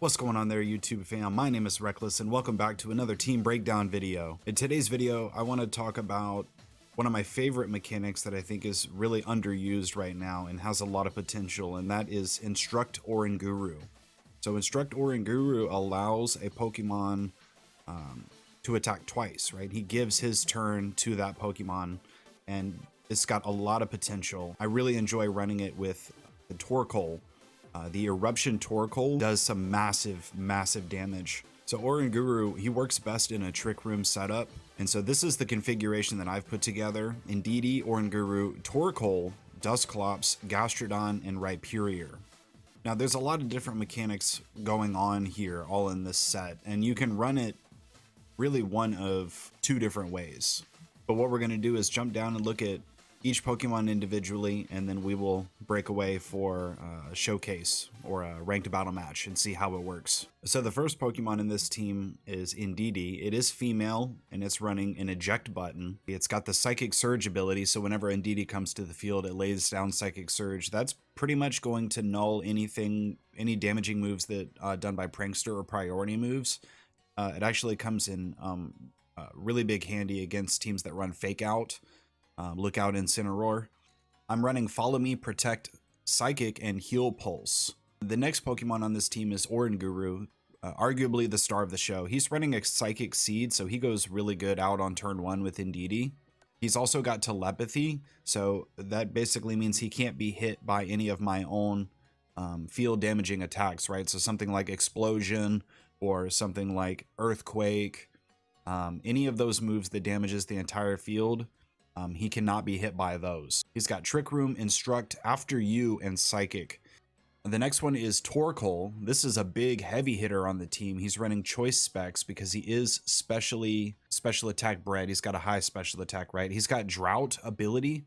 What's going on there, YouTube fam? My name is Reckless and welcome back to another team breakdown video. In today's video, I want to talk about one of my favorite mechanics that I think is really underused right now and has a lot of potential, and that is Instruct Oranguru. So Instruct Oranguru allows a Pokemon to attack twice, right? He gives his turn to that Pokemon and it's got a lot of potential. I really enjoy running it with the Torkoal. The Eruption Torkoal does some massive damage. So Oranguru, he works best in a Trick Room setup. And so this is the configuration that I've put together. Indeedee, Oranguru, Torkoal, Dusclops, Gastro Don, and Rhyperior. Now there's a lot of different mechanics going on here all in this set, and you can run it really one of two different ways. But what we're going to do is jump down and look at each Pokemon individually, and then we will break away for a showcase or a ranked battle match and see how it works. So the first Pokemon in this team is Indeedee. It is female and it's running an eject button. It's got the Psychic Surge ability, so whenever Indeedee comes to the field, it lays down Psychic Surge. That's pretty much going to null any damaging moves that done by Prankster or priority moves. It actually comes in really big handy against teams that run Fake Out. Look out Incineroar. I'm running Follow Me, Protect, Psychic, and Heal Pulse. The next Pokemon on this team is Oranguru, arguably the star of the show. He's running a Psychic Seed, so he goes really good out on turn 1 with Indeedee. He's also got Telepathy, so that basically means he can't be hit by any of my own field damaging attacks, right? So something like Explosion or something like Earthquake, any of those moves that damages the entire field, he cannot be hit by those. He's got Trick Room, Instruct, After You, and Psychic. The next one is Torkoal. This is a big heavy hitter on the team. He's running choice specs because he is special attack bred. He's got a high special attack, right? He's got Drought ability.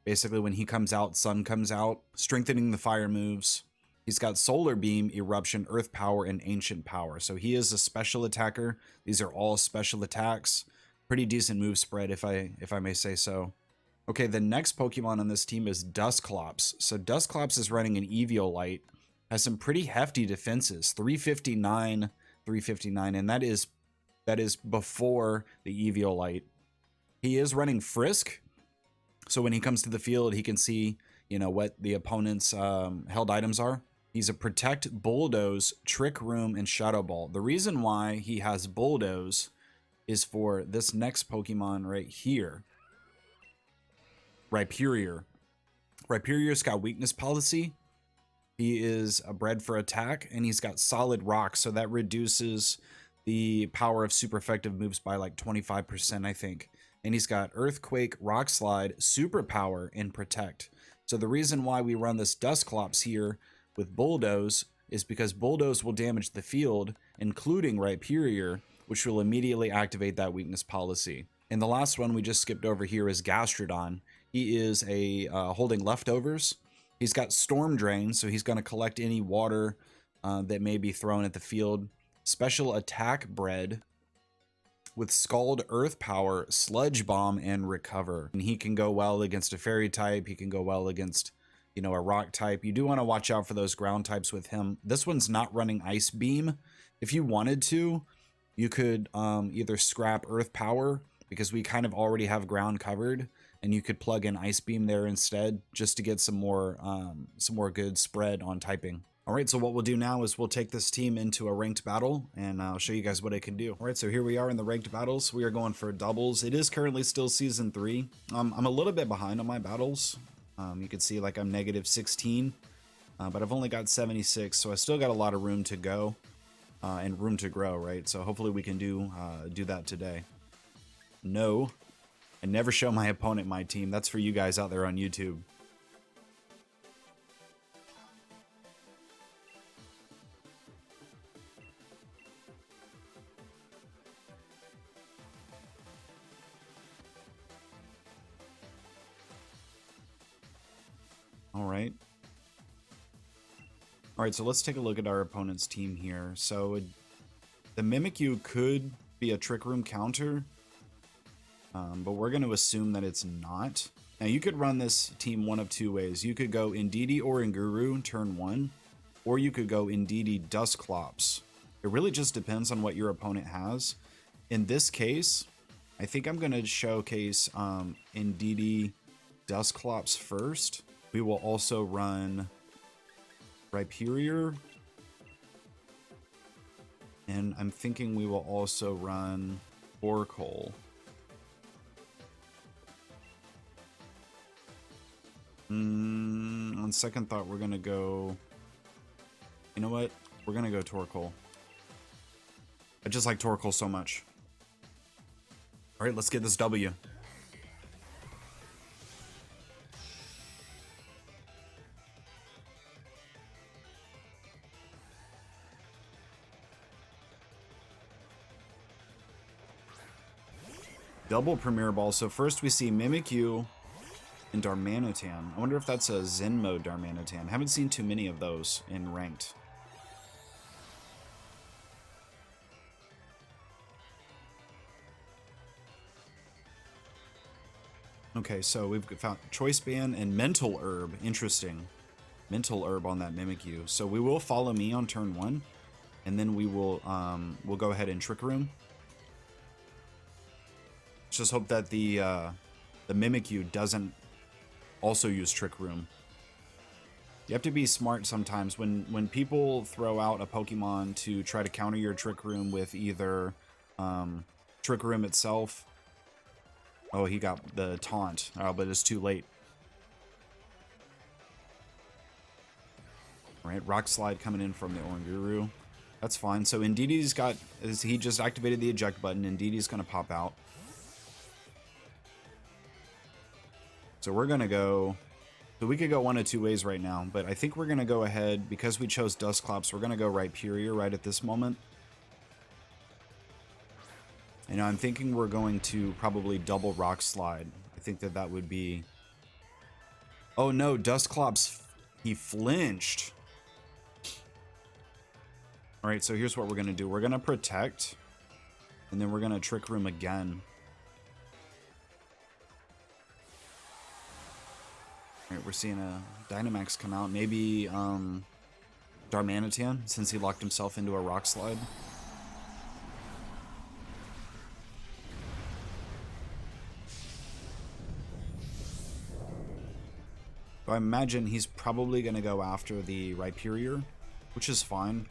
Basically when he comes out, Sun comes out, strengthening the fire moves. He's got Solar Beam, Eruption, Earth Power, and Ancient Power. So he is a special attacker. These are all special attacks. Pretty decent move spread, if I may say so. Okay, the next Pokemon on this team is Dusclops. So Dusclops is running an Eviolite, has some pretty hefty defenses, 359, and that is before the Eviolite. He is running Frisk, so when he comes to the field, he can see, you know, what the opponent's held items are. He's a Protect, Bulldoze, Trick Room, and Shadow Ball. The reason why he has Bulldoze is for this next Pokemon right here, Rhyperior. Rhyperior's got Weakness Policy. He is a bred for attack, and he's got Solid Rock, so that reduces the power of super effective moves by like 25%, I think. And he's got Earthquake, Rock Slide, Super Power, and Protect. So the reason why we run this Dusclops here with Bulldoze is because Bulldoze will damage the field, including Rhyperior, which will immediately activate that weakness policy. And the last one we just skipped over here is Gastro Don. He is a holding leftovers. He's got Storm Drain, so he's going to collect any water that may be thrown at the field. Special attack bred with Scald, Earth Power, Sludge Bomb, and Recover. And he can go well against a fairy type. He can go well against, you know, a rock type. You do want to watch out for those ground types with him. This one's not running Ice Beam. If you wanted to, you could either scrap Earth Power because we kind of already have ground covered, and you could plug in Ice Beam there instead just to get some more good spread on typing. All right, so what we'll do now is we'll take this team into a ranked battle, and I'll show you guys what it can do. All right, so here we are in the ranked battles. We are going for doubles. It is currently still season 3. I'm a little bit behind on my battles. You can see like I'm negative 16, but I've only got 76, so I still got a lot of room to go. And room to grow, right? So hopefully we can do that today. No, I never show my opponent my team. That's for you guys out there on YouTube. All right. All right, so let's take a look at our opponent's team here. So the Mimikyu could be a Trick Room counter, but we're going to assume that it's not. Now you could run this team one of two ways. You could go Indeedee or Oranguru turn 1, or you could go Indeedee Dusclops. It really just depends on what your opponent has. In this case, I think I'm going to showcase Indeedee Dusclops first. We will also run Rhyperior. And I'm thinking we will also run Torkoal. On second thought, we're going to go... You know what? We're going to go Torkoal. I just like Torkoal so much. All right, let's get this W. Double Premier Ball. So first we see Mimikyu and Darmanitan. I wonder if that's a Zen mode Darmanitan. Haven't seen too many of those in ranked. Okay, so we've found Choice Band and Mental Herb. Interesting. Mental Herb on that Mimikyu. So we will follow me on turn 1. And then we will we'll go ahead and Trick Room. Just hope that the Mimikyu doesn't also use Trick Room. You have to be smart sometimes when people throw out a Pokemon to try to counter your Trick Room with either Trick Room itself. Oh, he got the taunt. Oh, but it's too late. All right, Rock Slide coming in from the Oranguru. That's fine. So Indeedee's got, he just activated the eject button. Indeedee's going to pop out. So we're going to go, so we could go one of two ways right now, but I think we're going to go ahead, because we chose Dusclops, we're going to go Rhyperior right at this moment. And I'm thinking we're going to probably double Rock Slide. I think that that would be... Oh no, Dusclops, he flinched. Alright, so here's what we're going to do. We're going to Protect, and then we're going to Trick Room again. Alright, we're seeing a Dynamax come out. Maybe Darmanitan, since he locked himself into a Rock Slide. So I imagine he's probably going to go after the Rhyperior, which is fine.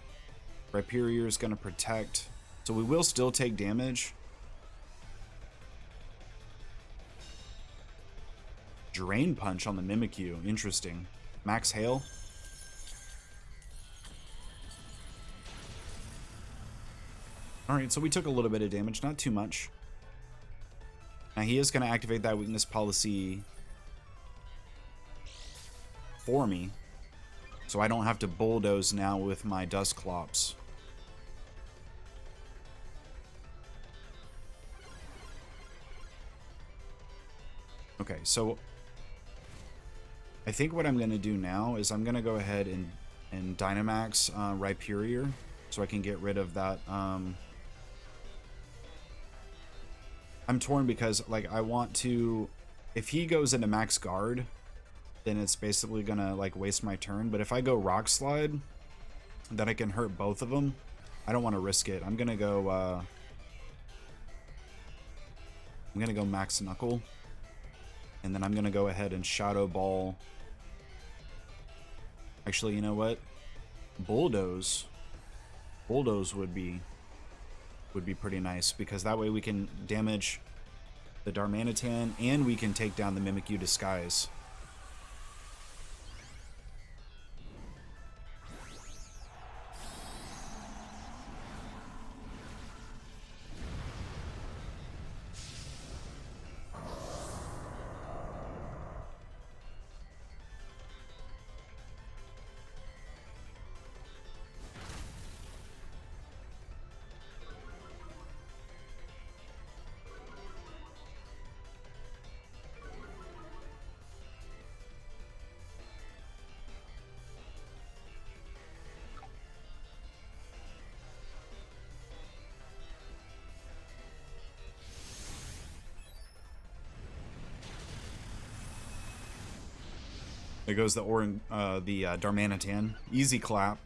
Rhyperior is going to Protect, so we will still take damage. Drain Punch on the Mimikyu. Interesting. Max Hail. Alright, so we took a little bit of damage, not too much. Now he is going to activate that weakness policy for me, so I don't have to bulldoze now with my Dusclops. Okay, so I think what I'm going to do now is I'm going to go ahead and Dynamax Rhyperior, so I can get rid of that. I'm torn because, like, I want to... If he goes into Max Guard, then it's basically going to, like, waste my turn. But if I go Rock Slide, then I can hurt both of them. I don't want to risk it. I'm going to go... I'm going to go Max Knuckle. And then I'm going to go ahead and Shadow Ball. Actually, you know what? Bulldoze. Bulldoze would be pretty nice, because that way we can damage the Darmanitan and we can take down the Mimikyu Disguise. There goes the Darmanitan. Easy clap.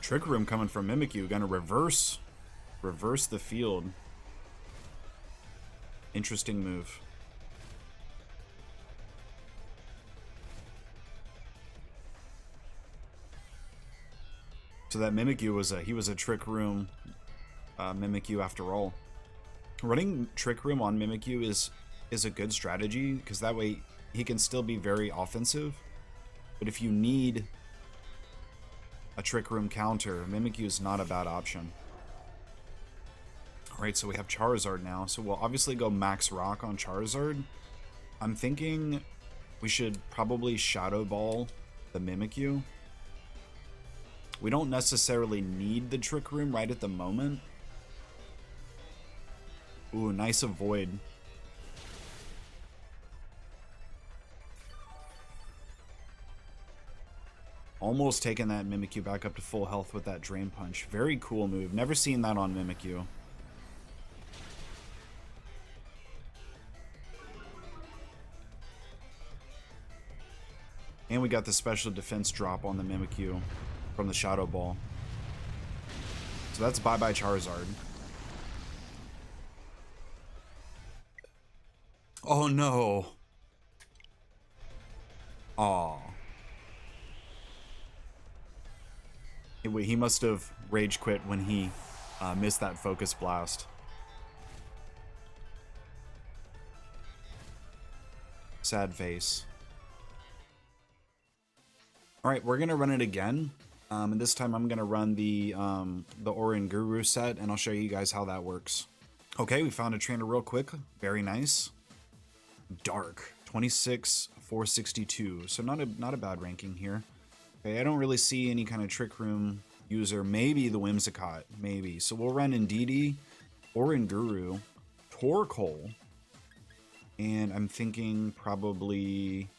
Trick Room coming from Mimikyu. Gonna reverse the field. Interesting move. So that Mimikyu was a Trick Room Mimikyu after all. Running Trick Room on Mimikyu is a good strategy because that way he can still be very offensive. But if you need a Trick Room counter, Mimikyu is not a bad option. Alright, so we have Charizard now. So we'll obviously go Max Rock on Charizard. I'm thinking we should probably Shadow Ball the Mimikyu. We don't necessarily need the Trick Room right at the moment. Ooh, nice avoid. Almost taking that Mimikyu back up to full health with that Drain Punch. Very cool move. Never seen that on Mimikyu. And we got the special defense drop on the Mimikyu from the Shadow Ball. So that's bye-bye Charizard. Oh no. Aw. He must have rage quit when he missed that focus blast. Sad face. Alright, we're gonna run it again. And this time I'm gonna run the Oranguru set, and I'll show you guys how that works. Okay, we found a trainer real quick. Very nice. Dark. 26, 462. So not a bad ranking here. Okay, I don't really see any kind of Trick Room user. Maybe the Whimsicott. Maybe. So we'll run Indeedee, Oranguru, Torkoal, and I'm thinking probably...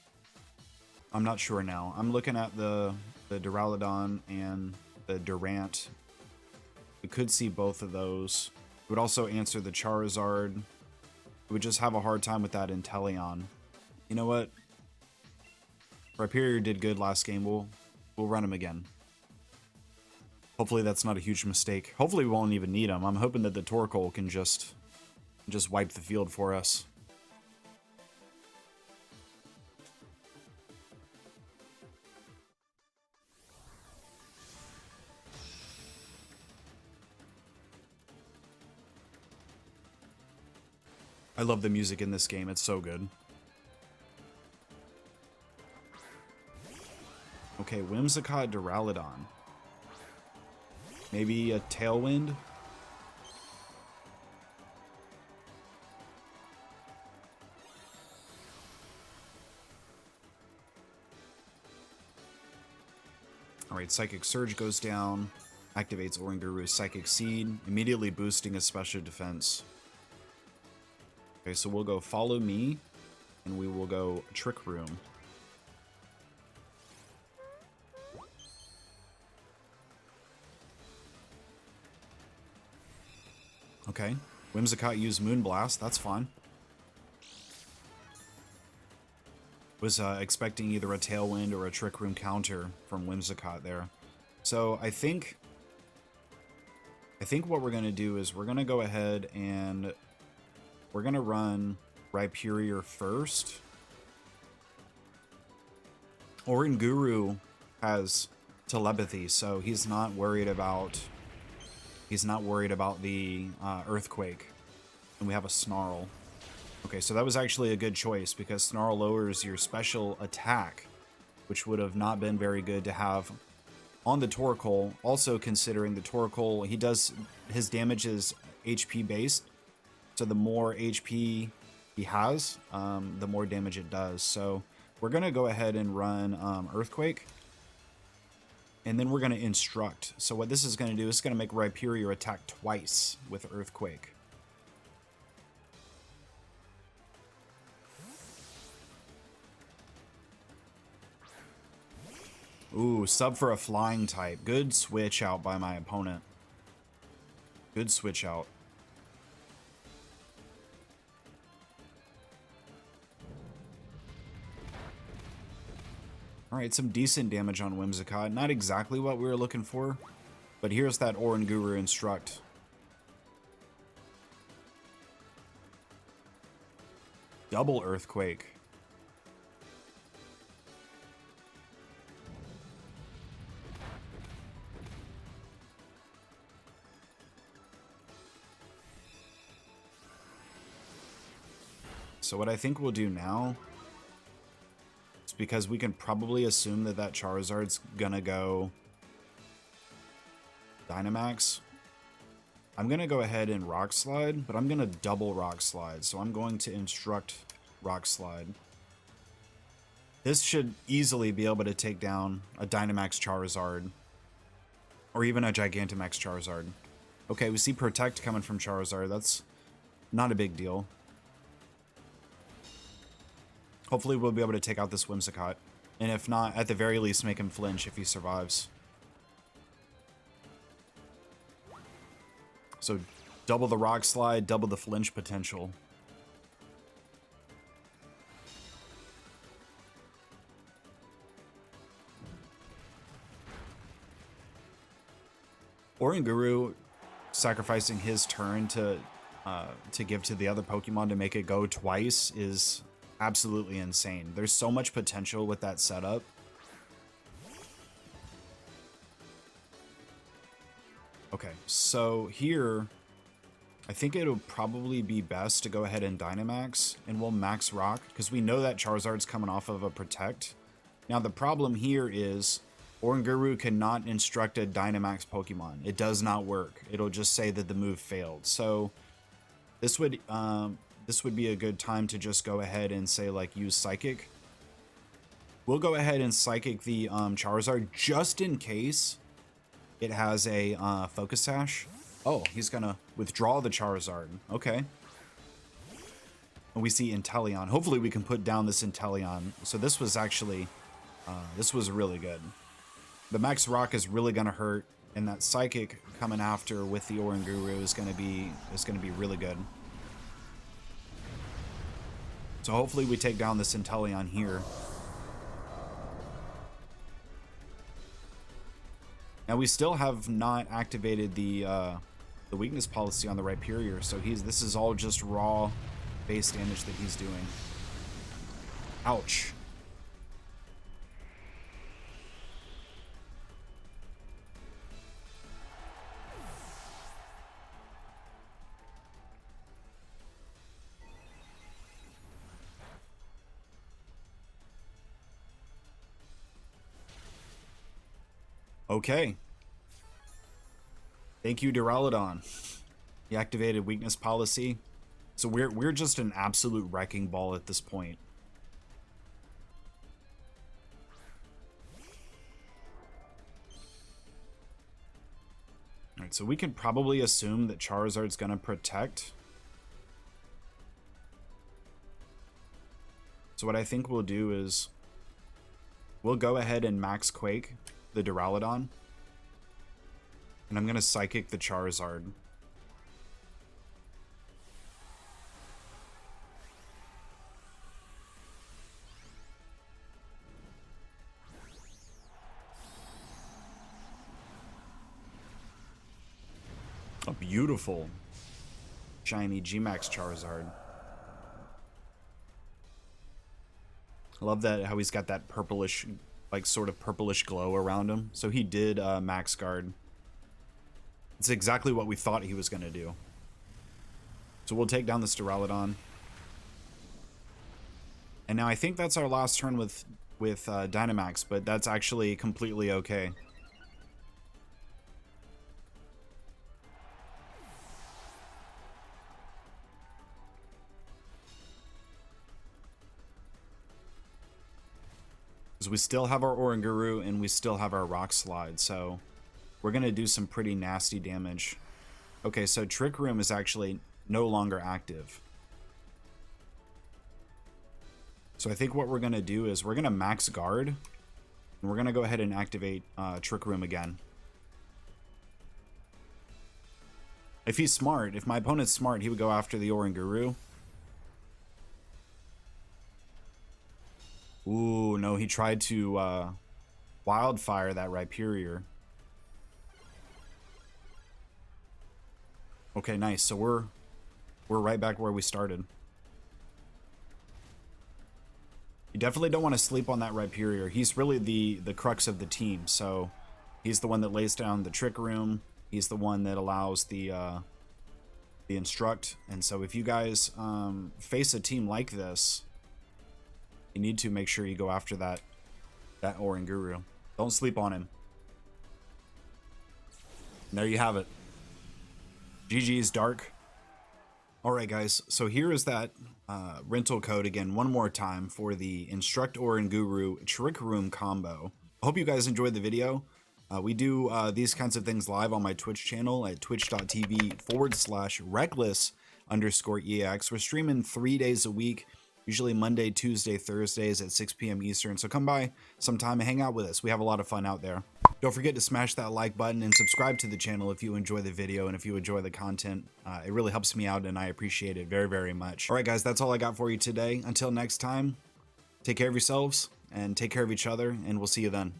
I'm not sure now. I'm looking at the Duraludon and the Durant. We could see both of those. It would also answer the Charizard. We would just have a hard time with that Inteleon. You know what? Rhyperior did good last game. We'll run him again. Hopefully that's not a huge mistake. Hopefully we won't even need him. I'm hoping that the Torkoal can just wipe the field for us. I love the music in this game. It's so good. Okay, Whimsicott, Duraludon. Maybe a Tailwind? Alright, Psychic Surge goes down. Activates Oranguru's Psychic Seed, immediately boosting his special defense. Okay, so we'll go Follow Me, and we will go Trick Room. Okay, Whimsicott used Moonblast, that's fine. Was expecting either a Tailwind or a Trick Room counter from Whimsicott there. So I think what we're going to do is we're going to go ahead and we're going to run Rhyperior first. Oranguru has telepathy, so he's not worried about the Earthquake. And we have a Snarl. Okay, so that was actually a good choice because Snarl lowers your special attack, which would have not been very good to have on the Torkoal. Also considering the Torkoal, his damage is HP based, so the more HP he has, the more damage it does. So we're gonna go ahead and run Earthquake, and then we're gonna Instruct. So what this is gonna do is gonna make Rhyperior attack twice with Earthquake. Ooh, sub for a flying type. Good switch out by my opponent. Good switch out. Alright, some decent damage on Whimsicott. Not exactly what we were looking for, But here's that Oranguru Instruct. Double Earthquake. So what I think we'll do now is, because we can probably assume that that Charizard's gonna go Dynamax, I'm gonna go ahead and Rock Slide, but I'm gonna double Rock Slide. So I'm going to Instruct Rock Slide. This should easily be able to take down a Dynamax Charizard, or even a Gigantamax Charizard. Okay, we see Protect coming from Charizard. That's not a big deal. Hopefully we'll be able to take out this Whimsicott. And if not, at the very least, make him flinch if he survives. So double the Rock Slide, double the flinch potential. Oranguru sacrificing his turn to give to the other Pokemon to make it go twice is absolutely insane. There's so much potential with that setup. Okay, so here, I think it'll probably be best to go ahead and Dynamax, and we'll Max Rock, because we know that Charizard's coming off of a Protect. Now the problem here is Oranguru cannot instruct a Dynamax Pokemon. It does not work. It'll just say that the move failed. So this would be a good time to just go ahead and say, like, use Psychic. We'll go ahead and Psychic the Charizard just in case it has a Focus Sash. Oh, he's gonna withdraw the Charizard. Okay. And we see Inteleon. Hopefully we can put down this Inteleon. So this was actually, this was really good. The Max Rock is really gonna hurt, and that Psychic coming after with the Oranguru is gonna be really good. So hopefully we take down this Inteleon here. Now we still have not activated the weakness policy on the Rhyperior, so this is all just raw base damage that he's doing. Ouch. Okay. Thank you, Duraludon. He activated weakness policy. So we're just an absolute wrecking ball at this point. Alright, so we can probably assume that Charizard's gonna Protect. So what I think we'll do is we'll go ahead and Max Quake the Duraludon. And I'm gonna Psychic the Charizard. A beautiful shiny G-Max Charizard. I love that, how he's got that purplish, like sort of purplish glow around him. So he did Max Guard. It's exactly what we thought he was going to do. So we'll take down this Duraludon. And now I think that's our last turn with Dynamax, but that's actually completely okay. Because we still have our Oranguru and we still have our Rock Slide, so we're going to do some pretty nasty damage. Okay, so Trick Room is actually no longer active. So I think what we're going to do is we're going to Max Guard, and we're going to go ahead and activate Trick Room again. If he's smart, if my opponent's smart, he would go after the Oranguru. Ooh, no, he tried to Wildfire that Rhyperior. Okay, nice. So we're right back where we started. You definitely don't want to sleep on that Rhyperior. He's really the crux of the team. So he's the one that lays down the Trick Room. He's the one that allows the Instruct. And so if you guys face a team like this, you need to make sure you go after that Oranguru. Don't sleep on him. And there you have it. GG's Dark. Alright guys, so here is that rental code again one more time for the Instruct Oranguru Trick Room combo. I hope you guys enjoyed the video. We do these kinds of things live on my Twitch channel at twitch.tv/reckless_EX. We're streaming 3 days a week, usually Monday, Tuesday, Thursdays at 6 p.m. Eastern. So come by sometime and hang out with us. We have a lot of fun out there. Don't forget to smash that like button and subscribe to the channel if you enjoy the video and if you enjoy the content. It really helps me out and I appreciate it very, very much. All right, guys, that's all I got for you today. Until next time, take care of yourselves and take care of each other, and we'll see you then.